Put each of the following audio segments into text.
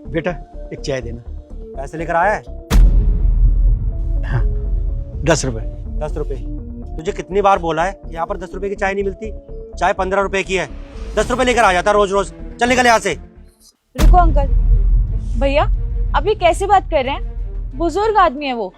बेटा एक चाय देना। पैसे लेकर आया है? हाँ 10 रुपए। 10 रुपए? तुझे कितनी बार बोला है यहाँ पर 10 रुपए की चाय नहीं मिलती? चाय 15 रुपए की है, 10 रुपए लेकर आ जाता रोज रोज। चल निकल यहाँ से। रुको अंकल, भैया अभी कैसे बात कर रहे हैं? बुजुर्ग आदमी है वो,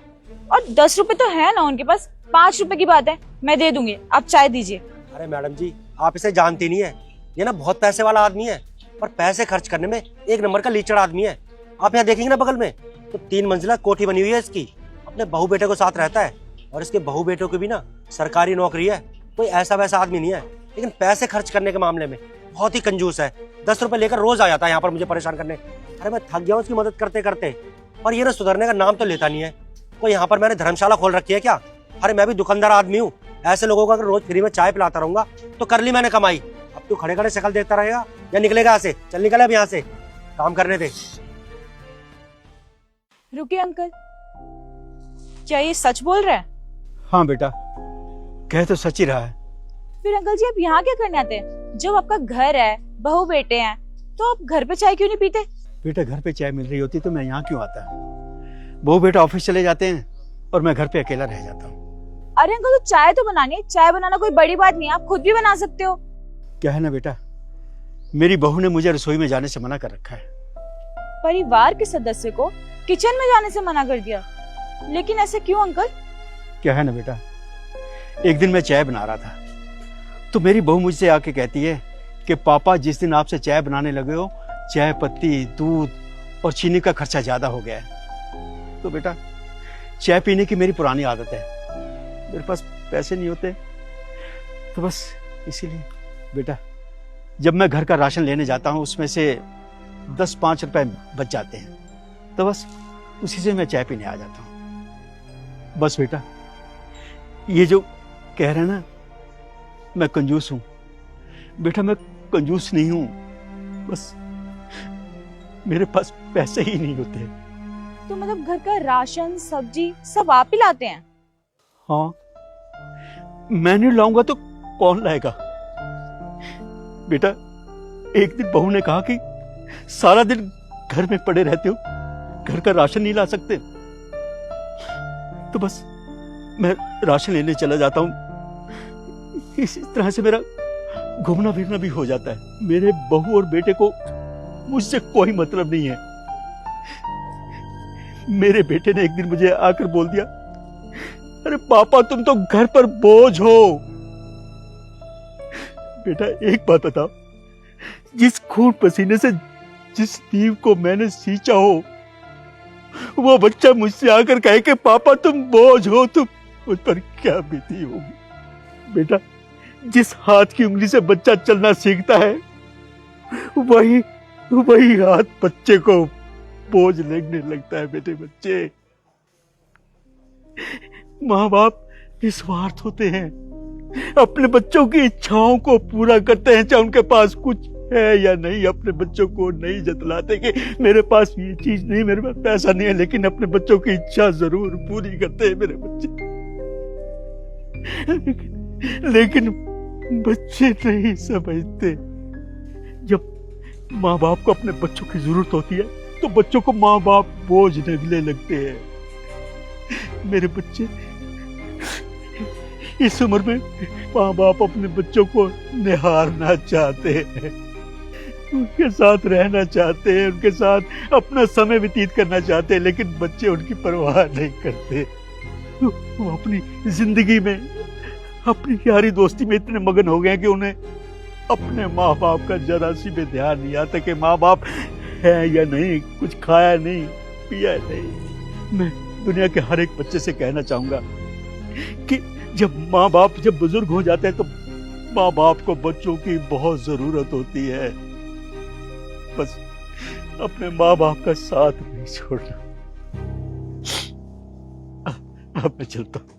और 10 रुपए तो है ना उनके पास। 5 रुपए की बात है, मैं दे दूंगी, आप चाय दीजिए। अरे मैडम जी, आप इसे जानती नहीं है, ये ना बहुत पैसे वाला आदमी है, पर पैसे खर्च करने में एक नंबर का लीचड़ आदमी है। आप यहाँ देखेंगे ना बगल में, तो 3 मंजिला कोठी बनी हुई है इसकी। अपने बहू बेटे को साथ रहता है, और इसके बहू बेटों की भी ना सरकारी नौकरी है। कोई ऐसा वैसा आदमी नहीं है, लेकिन पैसे खर्च करने के मामले में बहुत ही कंजूस है। 10 रुपए लेकर रोज आ जाता है यहाँ पर मुझे परेशान करने। अरे मैं थक गया हूँ उसकी मदद करते करते, और ये ना सुधरने का नाम तो लेता नहीं है। कोई यहाँ पर मैंने धर्मशाला खोल रखी है क्या? अरे मैं भी दुकानदार आदमी हूँ, ऐसे लोगों को अगर रोज फ्री में चाय पिलाता रहूंगा तो कर ली मैंने कमाई। अब तू खड़े खड़े शक्ल देखता रहेगा या निकलेगा यहाँ से? चल निकल अब यहाँ से, काम करने दे। रुकिए अंकल, क्या ये सच बोल रहा है? हाँ बेटा, कह तो सच ही रहा है। फिर अंकल जी आप यहाँ क्या करने आते हैं? जब आपका घर है, बहू बेटे हैं, तो आप घर पे चाय क्यों नहीं पीते? बेटा घर पे चाय मिल रही होती तो मैं यहाँ क्यों आता? बहू बेटा ऑफिस चले जाते हैं और मैं घर पे अकेला रह जाता हूँ। अरे अंकल तो चाय तो बनानी है, चाय बनाना कोई बड़ी बात नहीं है, आप खुद भी बना सकते हो। क्या है ना बेटा, मेरी बहू ने मुझे रसोई में जाने से मना कर रखा है। परिवार के सदस्य को किचन में जाने से मना कर दिया, लेकिन ऐसे क्यों अंकल? क्या है ना बेटा, एक दिन मैं चाय बना रहा था तो मेरी बहू मुझसे आके कहती है कि पापा जिस दिन आपसे चाय बनाने लगे हो, चाय पत्ती, दूध और चीनी का खर्चा ज्यादा हो गया है। तो बेटा चाय पीने की मेरी पुरानी आदत है, मेरे पास पैसे नहीं होते, तो बस इसीलिए बेटा जब मैं घर का राशन लेने जाता हूँ उसमें से 10-5 रुपए बच जाते हैं, तो बस उसी से मैं चाय पीने आ जाता हूँ। बस बेटा ये जो कह रहे हैं ना मैं कंजूस हूं, बेटा मैं कंजूस नहीं हूं, बस मेरे पास पैसे ही नहीं होते। तो मतलब घर का राशन सब्जी सब आप ही लाते हैं? हाँ, मैं नहीं लाऊंगा तो कौन लाएगा? बेटा एक दिन बहू ने कहा कि सारा दिन घर में पड़े रहते हो, घर का राशन नहीं ला सकते, तो बस मैं राशन लेने चला जाता हूं। इसी तरह से मेरा घूमना फिरना भी हो जाता है। मेरे बहू और बेटे को मुझसे कोई मतलब नहीं है। मेरे बेटे ने एक दिन मुझे आकर बोल दिया, अरे पापा तुम तो घर पर बोझ हो। बेटा एक बात बताओ, जिस खून पसीने से जिस नींव को मैंने सींचा हो, वो बच्चा मुझसे आकर कहे कि पापा तुम बोझ हो, तुम उस पर क्या बीती होगी? बेटा जिस हाथ की उंगली से बच्चा चलना सीखता है, वही हाथ बच्चे को बोझ लगने लगता है। बेटे बच्चे, माँ बाप निस्वार्थ होते हैं, अपने बच्चों की इच्छाओं को पूरा करते हैं, चाहे उनके पास कुछ है या नहीं। अपने बच्चों को नहीं जतलाते कि मेरे पास ये चीज नहीं, मेरे पास पैसा नहीं है, लेकिन अपने बच्चों की इच्छा जरूर पूरी करते हैं मेरे बच्चे। लेकिन बच्चे नहीं समझते, जब माँ बाप को अपने बच्चों की जरूरत होती है तो बच्चों को माँ बाप बोझ निगलने लगते हैं। मेरे बच्चे इस उम्र में माँ बाप अपने बच्चों को निहारना चाहते हैं, उनके साथ रहना चाहते हैं, उनके साथ अपना समय व्यतीत करना चाहते हैं, लेकिन बच्चे उनकी परवाह नहीं करते। वो अपनी जिंदगी में, अपनी यारी दोस्ती में इतने मगन हो गए हैं कि उन्हें अपने माँ बाप का जरा सी भी ध्यान नहीं आता कि माँ बाप है या नहीं, कुछ खाया नहीं, पिया नहीं। मैं दुनिया के हर एक बच्चे से कहना चाहूंगा कि जब बुजुर्ग हो जाते हैं तो माँ बाप को बच्चों की बहुत जरूरत होती है। बस अपने माँ बाप का साथ नहीं छोड़ना। अब मैं चलता हूं।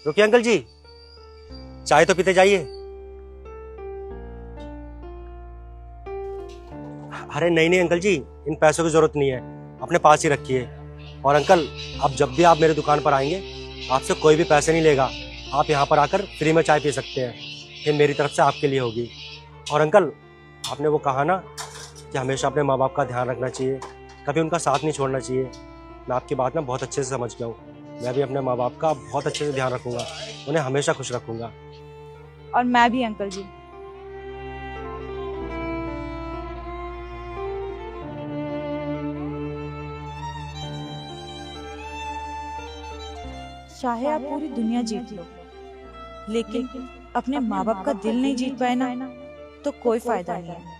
रुकिए अंकल जी, चाय तो पीते जाइए। अरे नहीं अंकल जी, इन पैसों की जरूरत नहीं है, अपने पास ही रखिए। और अंकल अब जब भी आप मेरे दुकान पर आएंगे, आपसे कोई भी पैसे नहीं लेगा, आप यहाँ पर आकर फ्री में चाय पी सकते हैं, ये मेरी तरफ से आपके लिए होगी। और अंकल आपने वो कहा ना कि हमेशा अपने माँ बाप का ध्यान रखना चाहिए, कभी उनका साथ नहीं छोड़ना चाहिए। मैं आपकी बात ना बहुत अच्छे से समझ गया हूँ। मैं भी अपने माँ बाप का बहुत अच्छे से ध्यान रखूंगा, उन्हें हमेशा खुश रखूंगा। और मैं भी अंकल जी। चाहे आप पूरी दुनिया जीत लो, लेकिन अपने माँ बाप का दिल नहीं जीत पाए ना, तो कोई फायदा नहीं है।